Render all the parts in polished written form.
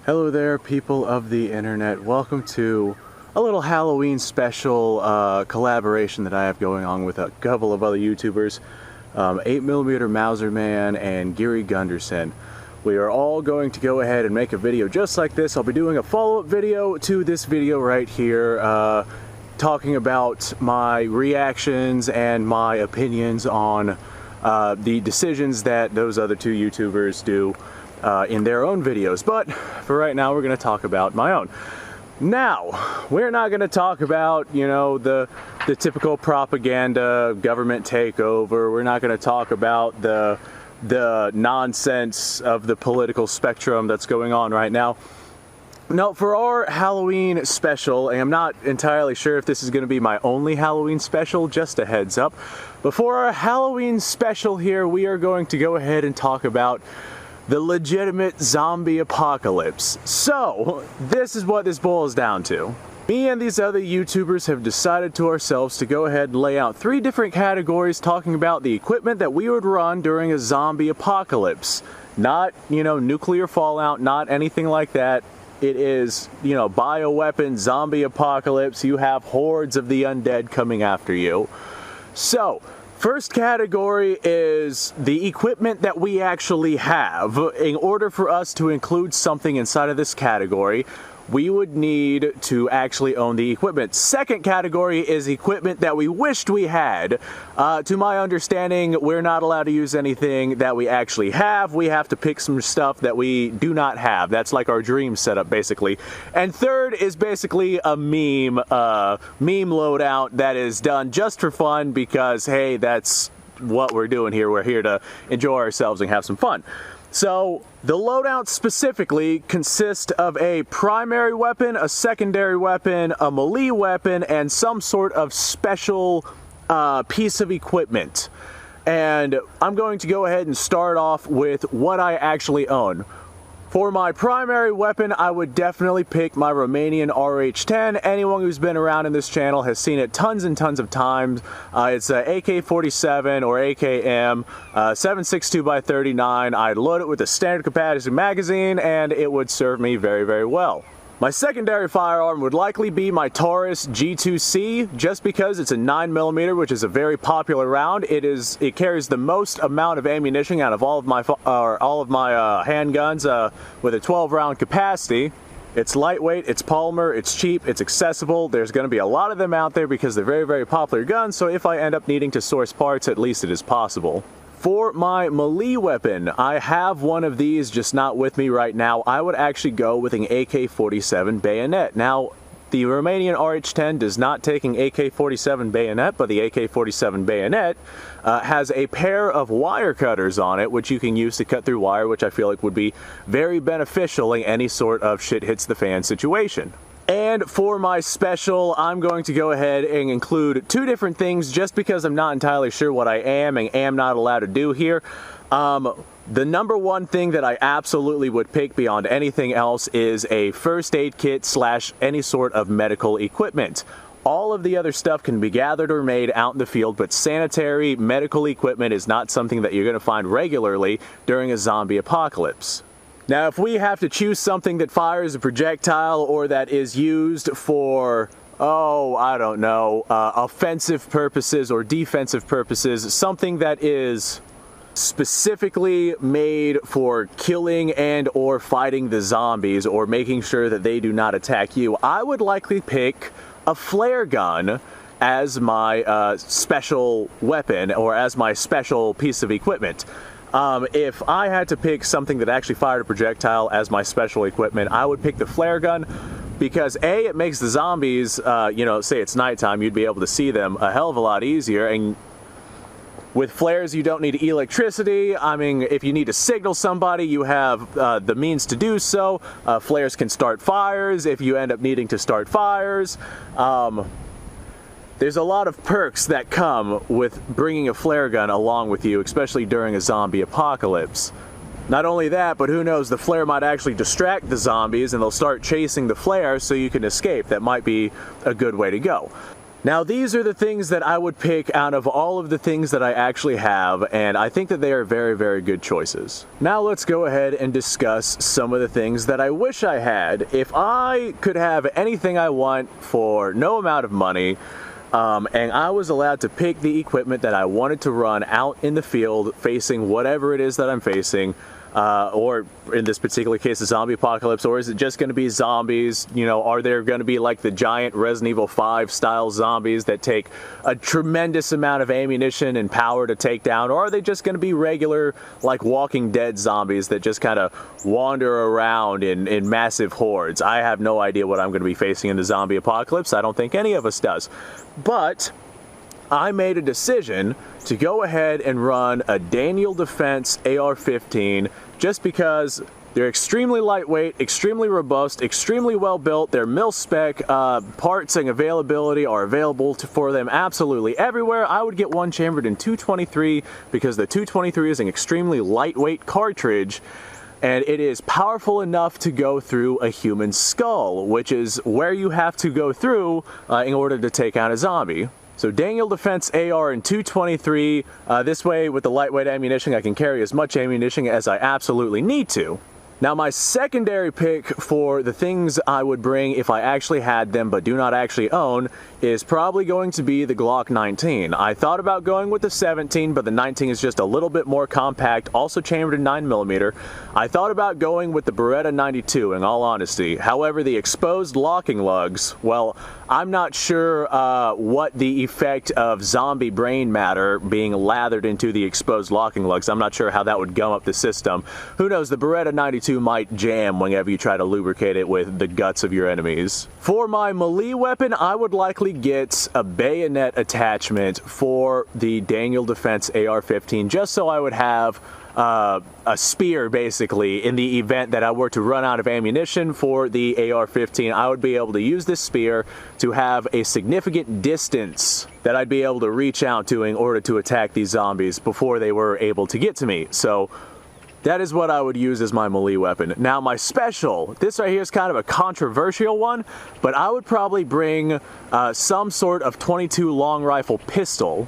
Hello there, people of the internet. Welcome to a little Halloween special collaboration that I have going on with a couple of other YouTubers, 8mm Mauser Man and Gary Gunderson. We are all going to go ahead and make a video just like this. I'll be doing a follow-up video to this video right here, talking about my reactions and my opinions on the decisions that those other two YouTubers do in their own videos. But for right now, we're going to talk about my own. Now, we're not going to talk about, you know, the typical propaganda, government takeover. We're not going to talk about the nonsense of the political spectrum that's going on right now. No, for our Halloween special, and I'm not entirely sure if this is going to be my only Halloween special, just a heads up. But for our Halloween special here, we are going to go ahead and talk about the legitimate zombie apocalypse. So, this is what this boils down to. Me and these other YouTubers have decided to ourselves to go ahead and lay out 3 different categories talking about the equipment that we would run during a zombie apocalypse. Not, you know, nuclear fallout, not anything like that. It is, you know, bioweapon, zombie apocalypse. You have hordes of the undead coming after you. So, first category is the equipment that we actually have. In order for us to include something inside of this category, we would need to actually own the equipment. Second category is equipment that we wished we had. To my understanding, we're not allowed to use anything that we actually have. We have to pick some stuff that we do not have. That's like our dream setup, basically. And third is basically a meme loadout that is done just for fun because, hey, that's what we're doing here. We're here to enjoy ourselves and have some fun. So, the loadout specifically consists of a primary weapon, a secondary weapon, a melee weapon, and some sort of special piece of equipment. And I'm going to go ahead and start off with what I actually own. For my primary weapon, I would definitely pick my Romanian RH-10. Anyone who's been around in this channel has seen it tons and tons of times. It's a AK-47 or AKM, 7.62x39. I'd load it with a standard capacity magazine, and it would serve me very, very well. My secondary firearm would likely be my Taurus G2C, just because it's a 9mm, which is a very popular round. It carries the most amount of ammunition out of all of my handguns, with a 12-round capacity. It's lightweight, it's polymer, it's cheap, it's accessible. There's going to be a lot of them out there because they're very, very popular guns, so if I end up needing to source parts, at least it is possible. For my melee weapon, I have one of these, just not with me right now. I would actually go with an AK-47 bayonet. Now, the Romanian RH-10 does not take an AK-47 bayonet, but the AK-47 bayonet has a pair of wire cutters on it, which you can use to cut through wire, which I feel like would be very beneficial in any sort of shit hits the fan situation. And for my special, I'm going to go ahead and include 2 different things just because I'm not entirely sure what I am and am not allowed to do here. The number one thing that I absolutely would pick beyond anything else is a first aid kit / any sort of medical equipment. All of the other stuff can be gathered or made out in the field, but sanitary medical equipment is not something that you're going to find regularly during a zombie apocalypse. Now, if we have to choose something that fires a projectile or that is used for, oh, I don't know, offensive purposes or defensive purposes, something that is specifically made for killing and or fighting the zombies or making sure that they do not attack you, I would likely pick a flare gun as my special weapon or as my special piece of equipment. If I had to pick something that actually fired a projectile as my special equipment, I would pick the flare gun because A, it makes the zombies, you know, say it's nighttime, you'd be able to see them a hell of a lot easier, and with flares you don't need electricity. I mean, if you need to signal somebody, you have the means to do so. Flares can start fires if you end up needing to start fires. There's a lot of perks that come with bringing a flare gun along with you, especially during a zombie apocalypse. Not only that, but who knows, the flare might actually distract the zombies and they'll start chasing the flare so you can escape. That might be a good way to go. Now these are the things that I would pick out of all of the things that I actually have, and I think that they are very, very good choices. Now let's go ahead and discuss some of the things that I wish I had. If I could have anything I want for no amount of money, and I was allowed to pick the equipment that I wanted to run out in the field facing whatever it is that I'm facing, or in this particular case, a zombie apocalypse, or is it just going to be zombies? You know, are there going to be like the giant Resident Evil 5 style zombies that take a tremendous amount of ammunition and power to take down, or are they just going to be regular, like Walking Dead zombies that just kind of wander around in massive hordes? I have no idea what I'm going to be facing in the zombie apocalypse. I don't think any of us does. But I made a decision to go ahead and run a Daniel Defense AR-15 just because they're extremely lightweight, extremely robust, extremely well built. Their mil-spec parts and availability are available for them absolutely everywhere. I would get one chambered in 223 because the 223 is an extremely lightweight cartridge, and it is powerful enough to go through a human skull, which is where you have to go through in order to take out a zombie. So Daniel Defense AR in 223, this way with the lightweight ammunition I can carry as much ammunition as I absolutely need to. Now my secondary pick for the things I would bring if I actually had them but do not actually own is probably going to be the Glock 19. I thought about going with the 17, but the 19 is just a little bit more compact, also chambered in 9mm. I thought about going with the Beretta 92 in all honesty. However, the exposed locking lugs, well, I'm not sure what the effect of zombie brain matter being lathered into the exposed locking lugs. I'm not sure how that would gum up the system. Who knows, the Beretta 92 might jam whenever you try to lubricate it with the guts of your enemies. For my melee weapon, I would likely get a bayonet attachment for the Daniel Defense AR-15 just so I would have a spear basically in the event that I were to run out of ammunition for the AR-15. I would be able to use this spear to have a significant distance that I'd be able to reach out to in order to attack these zombies before they were able to get to me. So that is what I would use as my melee weapon. Now my special, this right here is kind of a controversial one, but I would probably bring some sort of 22 long rifle pistol.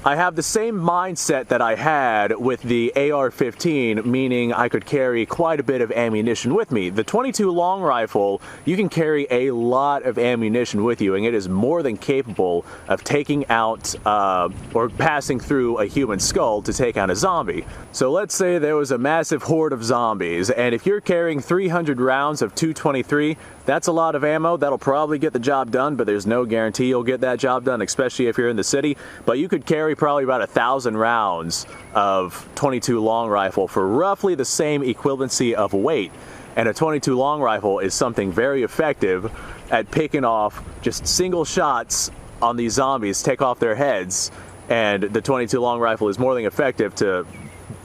I have the same mindset that I had with the AR-15, meaning I could carry quite a bit of ammunition with me. The 22 long rifle, you can carry a lot of ammunition with you, and it is more than capable of taking out or passing through a human skull to take out a zombie. So let's say there was a massive horde of zombies, and if you're carrying 300 rounds of 223, that's a lot of ammo. That'll probably get the job done, but there's no guarantee you'll get that job done, especially if you're in the city. But you could carry probably about 1,000 rounds of 22 long rifle for roughly the same equivalency of weight. And a 22 long rifle is something very effective at picking off just single shots on these zombies, take off their heads. And the 22 long rifle is more than effective to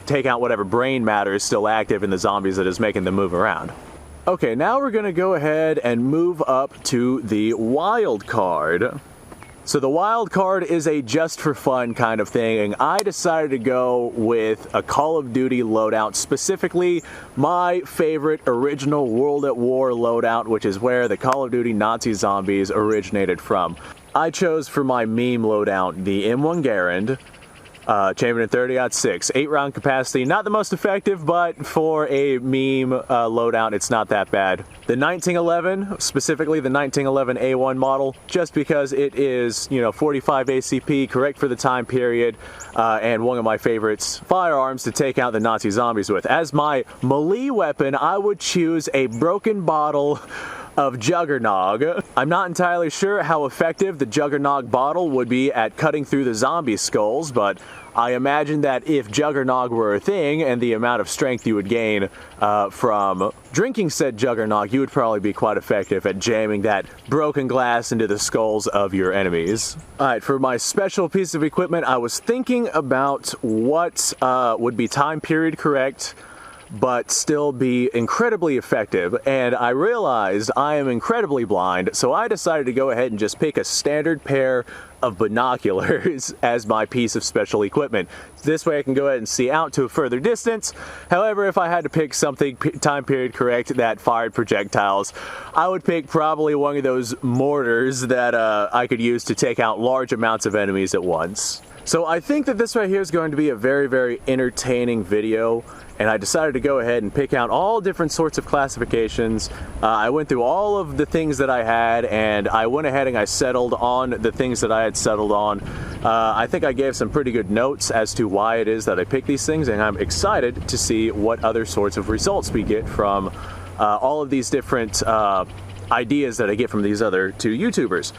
take out whatever brain matter is still active in the zombies that is making them move around. Okay, now we're going to go ahead and move up to the Wildcard. So the Wildcard is a just for fun kind of thing, and I decided to go with a Call of Duty loadout, specifically my favorite original World at War loadout, which is where the Call of Duty Nazi zombies originated from. I chose for my meme loadout the M1 Garand, chambered in 30-06, 8-round capacity, not the most effective, but for a meme loadout, it's not that bad. The 1911, specifically the 1911 A1 model, just because it is, you know, 45 ACP, correct for the time period, and one of my favorites firearms to take out the Nazi zombies with. As my melee weapon, I would choose a broken bottle of Juggernog. I'm not entirely sure how effective the Juggernog bottle would be at cutting through the zombie skulls, but I imagine that if Juggernog were a thing and the amount of strength you would gain from drinking said Juggernog, you would probably be quite effective at jamming that broken glass into the skulls of your enemies. Alright, for my special piece of equipment, I was thinking about what would be time period correct, but still be incredibly effective. And I realized I am incredibly blind, so I decided to go ahead and just pick a standard pair of binoculars as my piece of special equipment. This way I can go ahead and see out to a further distance. However, if I had to pick something time period correct that fired projectiles, I would pick probably one of those mortars that I could use to take out large amounts of enemies at once. So I think that this right here is going to be a very, very entertaining video, and I decided to go ahead and pick out all different sorts of classifications. I went through all of the things that I had, and I went ahead and I settled on the things that I had settled on. I think I gave some pretty good notes as to why it is that I picked these things, and I'm excited to see what other sorts of results we get from all of these different ideas that I get from these other two YouTubers.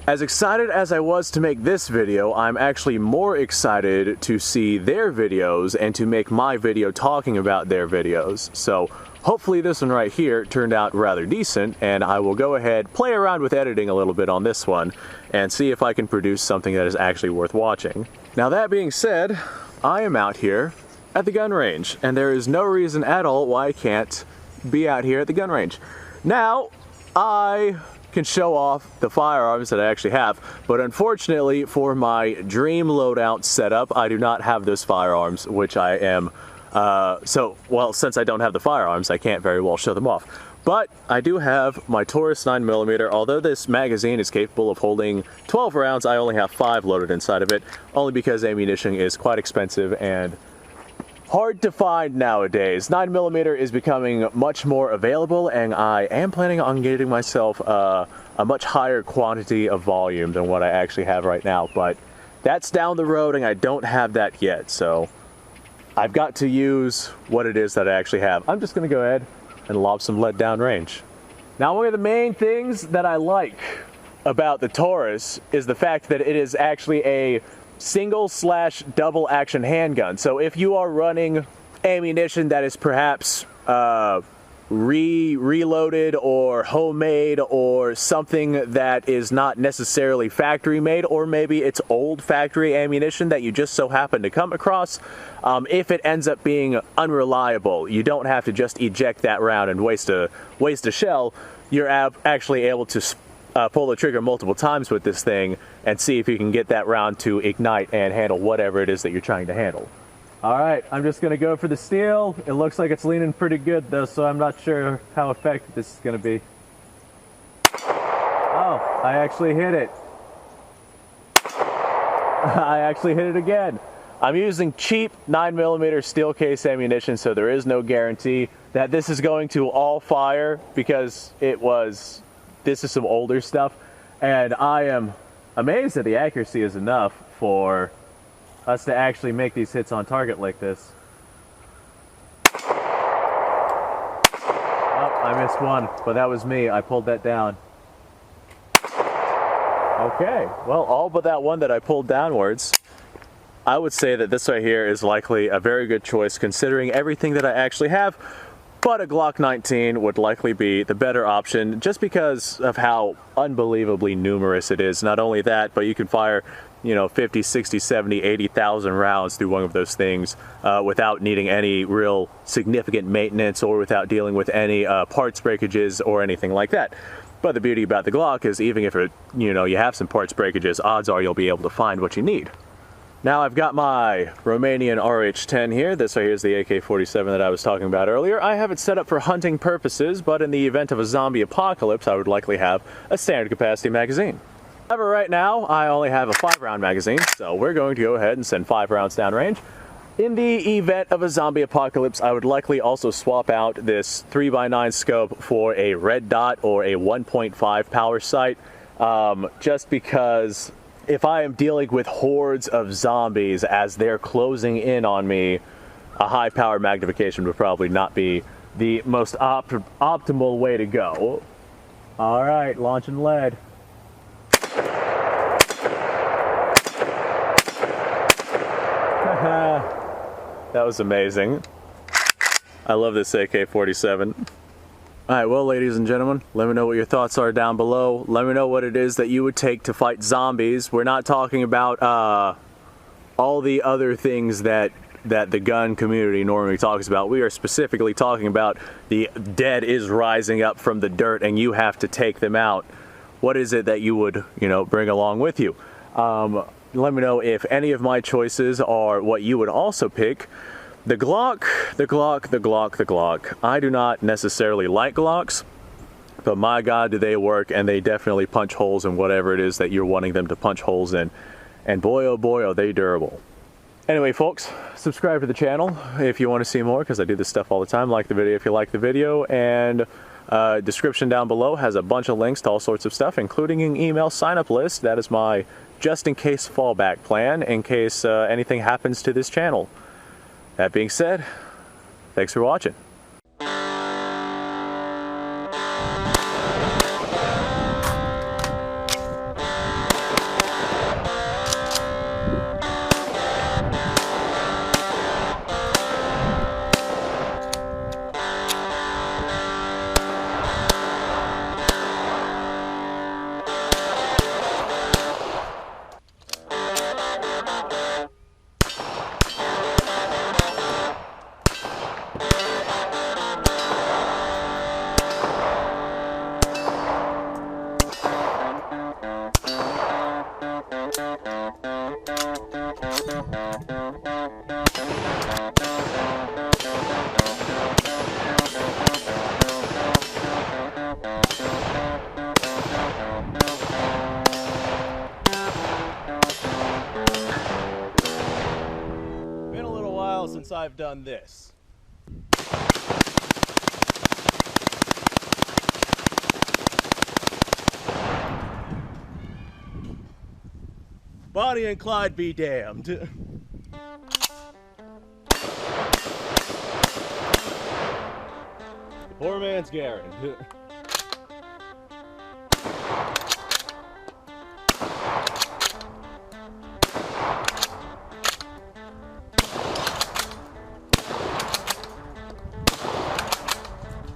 As excited as I was to make this video, I'm actually more excited to see their videos and to make my video talking about their videos. So hopefully this one right here turned out rather decent, and I will go ahead, play around with editing a little bit on this one, and see if I can produce something that is actually worth watching. Now that being said, I am out here at the gun range, and there is no reason at all why I can't be out here at the gun range. Now, I can show off the firearms that I actually have, but unfortunately for my dream loadout setup, I do not have those firearms, which I am, well, since I don't have the firearms, I can't very well show them off. But I do have my Taurus 9mm. Although this magazine is capable of holding 12 rounds, I only have 5 loaded inside of it, only because ammunition is quite expensive and hard to find nowadays. 9mm is becoming much more available, and I am planning on getting myself a much higher quantity of volume than what I actually have right now, but that's down the road and I don't have that yet, so I've got to use what it is that I actually have. I'm just going to go ahead and lob some lead down range. Now, one of the main things that I like about the Taurus is the fact that it is actually a single/double action handgun. So if you are running ammunition that is perhaps reloaded or homemade, or something that is not necessarily factory made, or maybe it's old factory ammunition that you just so happen to come across, if it ends up being unreliable, you don't have to just eject that round and waste a shell. You're actually able to pull the trigger multiple times with this thing and see if you can get that round to ignite and handle whatever it is that you're trying to handle. Alright, I'm just going to go for the steel. It looks like it's leaning pretty good though, so I'm not sure how effective this is going to be. Oh, I actually hit it. I actually hit it again. I'm using cheap 9mm steel case ammunition, so there is no guarantee that this is going to all fire, because this is some older stuff, and I am amazed that the accuracy is enough for us to actually make these hits on target like this. Oh, I missed one, but that was me. I pulled that down. Okay, well, all but that one that I pulled downwards. I would say that this right here is likely a very good choice considering everything that I actually have. But a Glock 19 would likely be the better option just because of how unbelievably numerous it is. Not only that, but you can fire, 50, 60, 70, 80,000 rounds through one of those things without needing any real significant maintenance or without dealing with any parts breakages or anything like that. But the beauty about the Glock is even if you have some parts breakages, odds are you'll be able to find what you need. Now I've got my Romanian RH-10 here. This right here is the AK-47 that I was talking about earlier. I have it set up for hunting purposes, but in the event of a zombie apocalypse, I would likely have a standard capacity magazine. However, right now, I only have a 5-round magazine, so we're going to go ahead and send 5 rounds downrange. In the event of a zombie apocalypse, I would likely also swap out this 3x9 scope for a red dot or a 1.5 power sight, just because if I am dealing with hordes of zombies as they're closing in on me, a high power magnification would probably not be the most optimal way to go. All right, launching lead. That was amazing. I love this AK-47. Alright, well, ladies and gentlemen, let me know what your thoughts are down below. Let me know what it is that you would take to fight zombies. We're not talking about all the other things that that the gun community normally talks about. We are specifically talking about the dead is rising up from the dirt and you have to take them out. What is it that you would, bring along with you? Let me know if any of my choices are what you would also pick. The Glock. I do not necessarily like Glocks, but my God, do they work, and they definitely punch holes in whatever it is that you're wanting them to punch holes in. And boy, oh boy, are they durable. Anyway, folks, subscribe to the channel if you want to see more, because I do this stuff all the time. Like the video if you like the video, and description down below has a bunch of links to all sorts of stuff, including an email sign-up list. That is my just-in-case fallback plan in case anything happens to this channel. That being said, thanks for watching. Been a little while since I've done this. Bonnie and Clyde be damned. The poor man's Garen.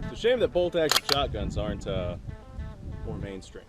It's a shame that bolt-action shotguns aren't more mainstream.